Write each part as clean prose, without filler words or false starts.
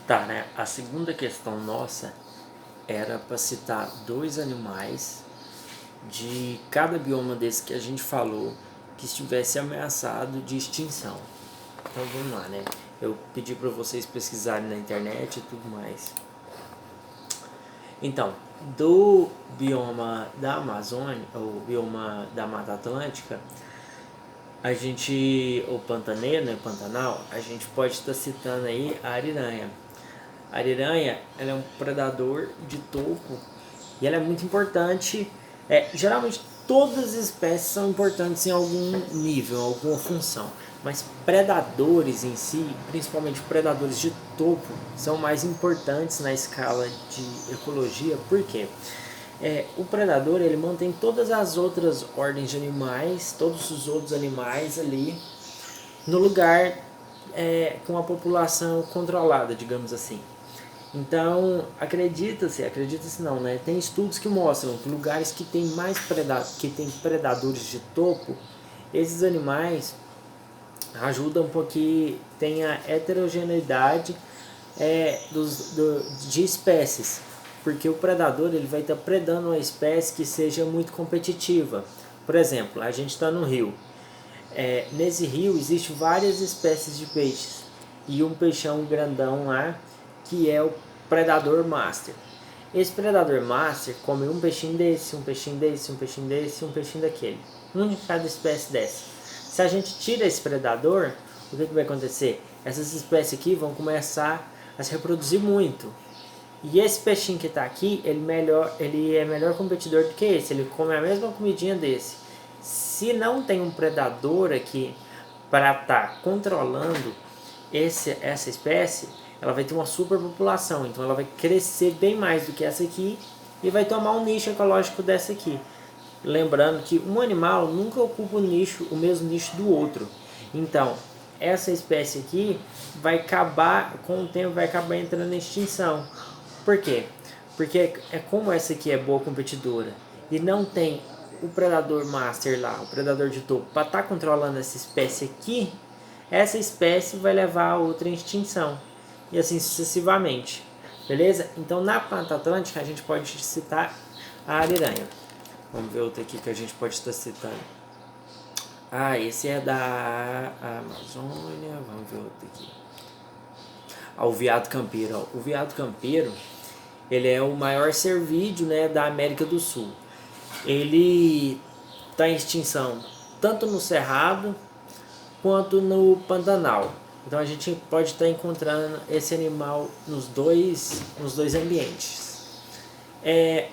Tá, né? A segunda questão nossa era para citar dois animais de cada bioma desse que a gente falou que estivesse ameaçado de extinção. Então vamos lá, né? Eu pedi para vocês pesquisarem na internet e tudo mais. Então, do bioma da Amazônia, ou bioma da Mata Atlântica, a gente, o pantaneiro, né, Pantanal, a gente pode estar citando aí a ariranha. A ariranha, ela é um predador de topo e ela é muito importante. Geralmente todas as espécies são importantes em algum nível, em alguma função, mas predadores em si, principalmente predadores de topo, são mais importantes na escala de ecologia. Por quê? O predador ele mantém todas as outras ordens de animais, todos os outros animais ali no lugar, com a população controlada, digamos assim. Então, acredita-se não, né? Tem estudos que mostram que lugares que tem que tem predadores de topo, esses animais ajudam porque tem a heterogeneidade de espécies, porque o predador ele vai estar predando uma espécie que seja muito competitiva. Por exemplo, a gente está no rio. Nesse rio existem várias espécies de peixes e um peixão grandão lá que é o predador master. Esse predador master come um peixinho desse, um peixinho desse, um peixinho desse, um peixinho daquele, um de cada espécie dessa. Se a gente tira esse predador, o que vai acontecer? Essas espécies aqui vão começar a se reproduzir muito. E esse peixinho que está aqui, ele é melhor competidor do que esse. Ele come a mesma comidinha desse. Se não tem um predador aqui para estar controlando essa espécie, ela vai ter uma superpopulação. Então ela vai crescer bem mais do que essa aqui e vai tomar um nicho ecológico dessa aqui. Lembrando que um animal nunca ocupa o mesmo nicho do outro. Então, essa espécie aqui vai acabar, com o tempo, vai acabar entrando em extinção. Por quê? Porque como essa aqui é boa competidora e não tem o predador master lá, o predador de topo, para estar controlando essa espécie aqui, essa espécie vai levar a outra em extinção. E assim sucessivamente. Beleza? Então na Mata Atlântica a gente pode citar a ariranha. Vamos ver outro aqui que a gente pode estar citando. Esse é da Amazônia. Vamos ver outro aqui. O veado campeiro. O veado campeiro, ele é o maior cervídeo, né, da América do Sul. Ele está em extinção tanto no Cerrado quanto no Pantanal. Então a gente pode estar encontrando esse animal nos dois ambientes.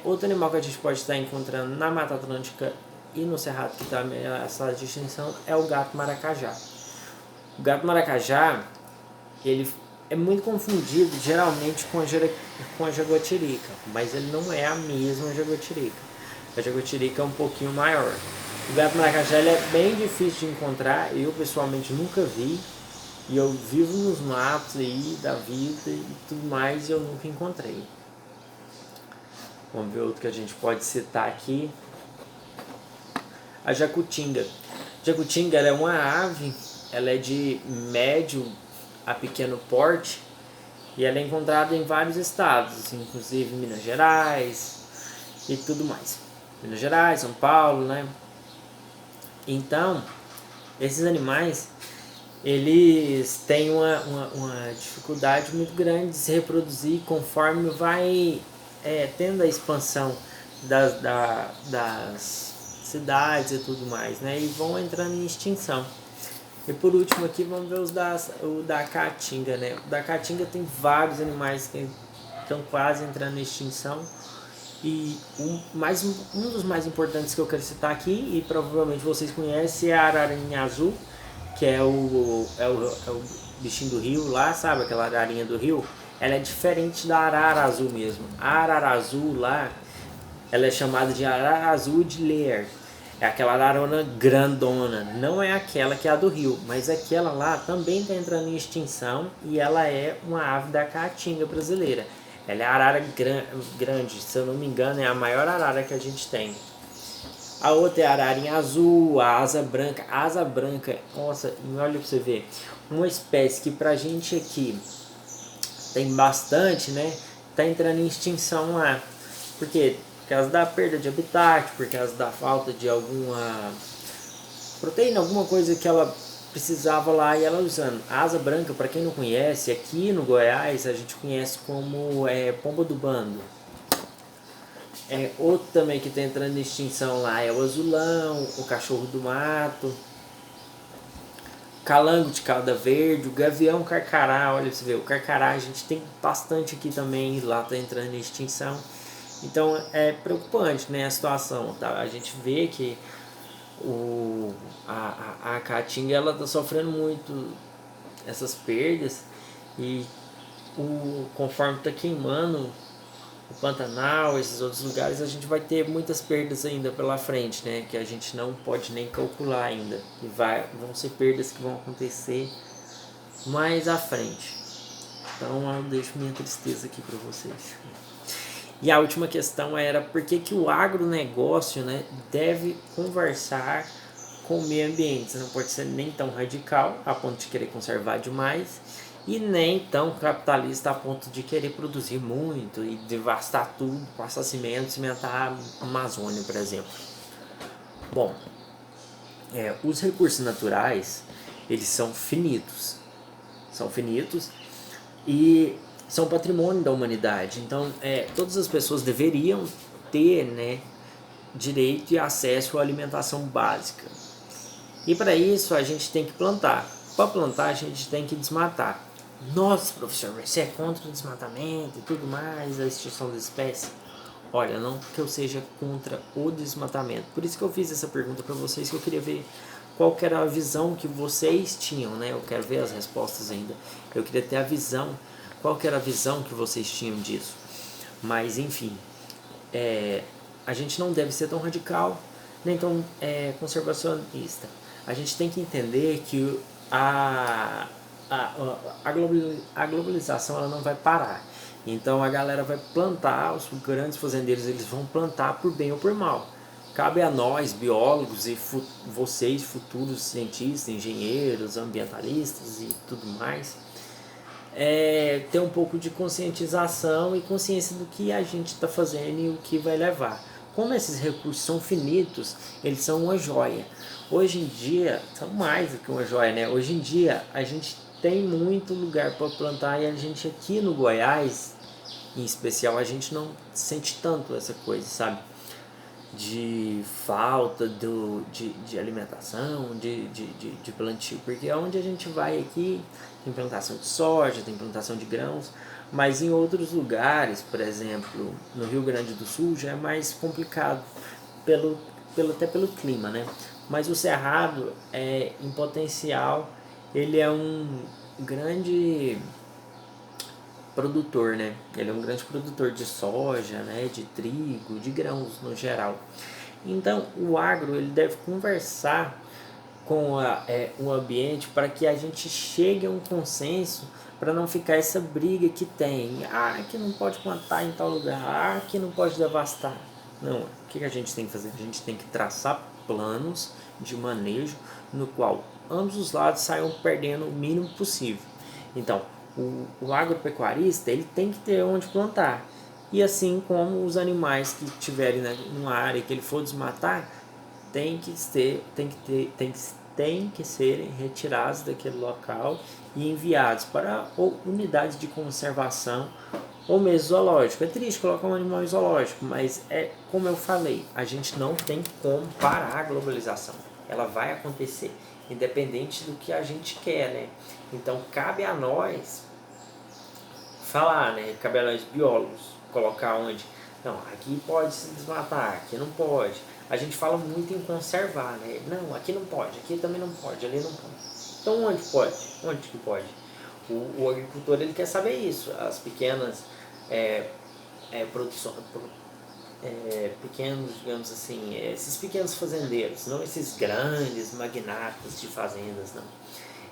Outro animal que a gente pode estar encontrando na Mata Atlântica e no Cerrado que está ameaçado de extinção é o gato maracajá. O gato maracajá, ele é muito confundido geralmente com a jaguatirica, mas ele não é a mesma jaguatirica. A jaguatirica é um pouquinho maior. O gato maracajá ele é bem difícil de encontrar, eu pessoalmente nunca vi, e eu vivo nos matos aí da vida e tudo mais e eu nunca encontrei. Vamos ver outro que a gente pode citar aqui. A jacutinga. A jacutinga ela é uma ave, ela é de médio a pequeno porte e ela é encontrada em vários estados, inclusive Minas Gerais e tudo mais. Minas Gerais, São Paulo, né? Então, esses animais, eles têm uma dificuldade muito grande de se reproduzir conforme vai tendo a expansão das cidades e tudo mais, né? E vão entrando em extinção. E por último aqui vamos ver o da caatinga, né? O da caatinga tem vários animais que estão quase entrando em extinção. E um dos mais importantes que eu quero citar aqui, e provavelmente vocês conhecem, é a ararinha azul, que é o bichinho do rio lá, sabe? Aquela ararinha do rio. Ela é diferente da arara azul mesmo. A arara azul lá, ela é chamada de arara azul de Lear. É aquela ararona grandona. Não é aquela que é a do rio, mas aquela lá também está entrando em extinção e ela é uma ave da caatinga brasileira. Ela é a arara grande, se eu não me engano, é a maior arara que a gente tem. A outra é a ararinha azul, a asa branca. A asa branca, nossa, olha pra você ver. Uma espécie que pra gente aqui tem bastante, né? Tá entrando em extinção lá. Por quê? Por causa da perda de habitat, por causa da falta de alguma proteína, alguma coisa que ela precisava lá e ela usando. A asa branca, para quem não conhece, aqui no Goiás a gente conhece como pomba do bando. Outro também que está entrando em extinção lá é o azulão, o cachorro do mato, calango de cauda verde, o gavião carcará. Olha, você vê, o carcará a gente tem bastante aqui também, e lá está entrando em extinção. Então é preocupante, né, a situação, tá? A gente vê que a caatinga ela está sofrendo muito essas perdas, e conforme está queimando o Pantanal, esses outros lugares, a gente vai ter muitas perdas ainda pela frente, né? Que a gente não pode nem calcular ainda. E vão ser perdas que vão acontecer mais à frente. Então eu deixo minha tristeza aqui para vocês. E a última questão era por que o agronegócio, né, deve conversar com o meio ambiente. Você não pode ser nem tão radical a ponto de querer conservar demais, e nem tão capitalista a ponto de querer produzir muito e devastar tudo, passar cimento, cimentar a Amazônia, por exemplo. Bom, os recursos naturais, eles são finitos. São finitos e são patrimônio da humanidade. Então, todas as pessoas deveriam ter, né, direito e acesso à alimentação básica. E para isso a gente tem que plantar. Para plantar a gente tem que desmatar. Nossa, professor, você é contra o desmatamento e tudo mais, a extinção das espécies? Olha, não que eu seja contra o desmatamento. Por isso que eu fiz essa pergunta para vocês, que eu queria ver qual que era a visão que vocês tinham, né? Eu quero ver as respostas ainda. Eu queria ter a visão, qual que era a visão que vocês tinham disso. Mas, enfim, a gente não deve ser tão radical, nem tão conservacionista. A gente tem que entender que a globalização ela não vai parar. Então a galera vai plantar, os grandes fazendeiros eles vão plantar por bem ou por mal. Cabe a nós, biólogos e vocês, futuros cientistas, engenheiros, ambientalistas e tudo mais, ter um pouco de conscientização e consciência do que a gente está fazendo e o que vai levar. Como esses recursos são finitos, eles são uma joia. Hoje em dia, são mais do que uma joia, né? Hoje em dia, a gente tem muito lugar para plantar, e a gente aqui no Goiás, em especial, a gente não sente tanto essa coisa, sabe? De falta de alimentação, de plantio, porque onde a gente vai aqui tem plantação de soja, tem plantação de grãos, mas em outros lugares, por exemplo, no Rio Grande do Sul já é mais complicado, até pelo clima, né? Mas o Cerrado, em potencial, ele é um grande produtor, né? Ele é um grande produtor de soja, né? De trigo, de grãos no geral. Então, o agro ele deve conversar com o ambiente para que a gente chegue a um consenso, para não ficar essa briga que tem. Aqui não pode plantar em tal lugar, aqui não pode devastar. Não, o que a gente tem que fazer? A gente tem que traçar planos de manejo no qual ambos os lados saiam perdendo o mínimo possível. Então, o agropecuarista ele tem que ter onde plantar, e assim como os animais que estiverem numa área que ele for desmatar tem que serem retirados daquele local e enviados para ou unidades de conservação ou mesmo zoológico. É triste colocar um animal em zoológico, mas como eu falei, a gente não tem como parar a globalização. Ela vai acontecer, independente do que a gente quer, né? Então cabe a nós falar, né? Cabe a nós biólogos colocar onde, não, aqui pode se desmatar, aqui não pode. A gente fala muito em conservar, né? Não, aqui não pode, aqui também não pode, ali não pode. Então onde pode? Onde que pode? O agricultor ele quer saber isso. As pequenas produções, pequenos, digamos assim, esses pequenos fazendeiros, não esses grandes magnatas de fazendas, não.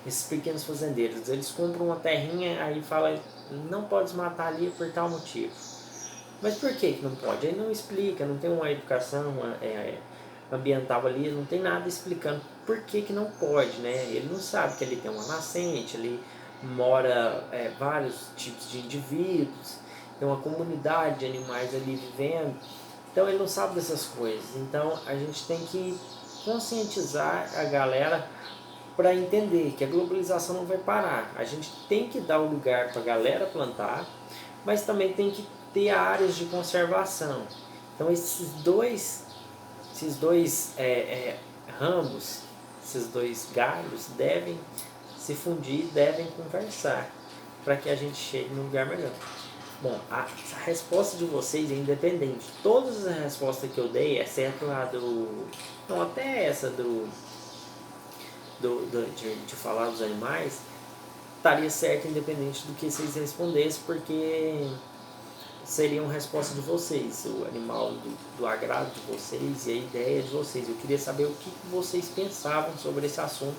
Esses pequenos fazendeiros, eles compram uma terrinha, aí fala, não pode desmatar ali por tal motivo. Mas por que não pode? Ele não explica, não tem uma educação ambiental ali, não tem nada explicando por que não pode, né? Ele não sabe que ali tem uma nascente, ali mora vários tipos de indivíduos, tem uma comunidade de animais ali vivendo, então ele não sabe dessas coisas. Então a gente tem que conscientizar a galera para entender que a globalização não vai parar. A gente tem que dar o lugar para a galera plantar, mas também tem que ter áreas de conservação. Então esses dois ramos, esses dois galhos devem se fundir, devem conversar para que a gente chegue num lugar melhor. Bom, a resposta de vocês é independente. Todas as respostas que eu dei, exceto a do... Não, até essa de falar dos animais, estaria certo independente do que vocês respondessem, porque seria uma resposta de vocês, o animal do agrado de vocês e a ideia de vocês. Eu queria saber o que vocês pensavam sobre esse assunto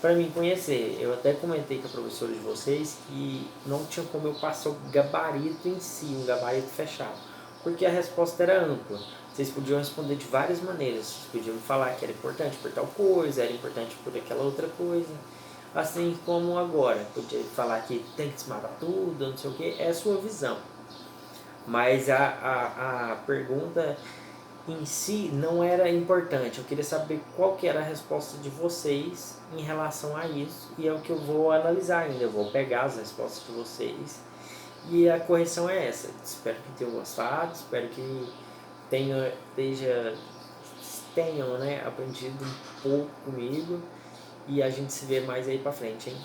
para mim conhecer. Eu até comentei com a professora de vocês que não tinha como eu passar o gabarito em si, um gabarito fechado, porque a resposta era ampla. Vocês podiam responder de várias maneiras. Vocês podiam falar que era importante por tal coisa, era importante por aquela outra coisa. Assim como agora, podia falar que tem que desmatar tudo, não sei o que, é a sua visão. Mas a pergunta em si não era importante. Eu queria saber qual que era a resposta de vocês em relação a isso. E é o que eu vou analisar ainda. Eu vou pegar as respostas de vocês. E a correção é essa. Espero que tenham gostado. Espero que tenham, né, aprendido um pouco comigo. E a gente se vê mais aí pra frente, hein?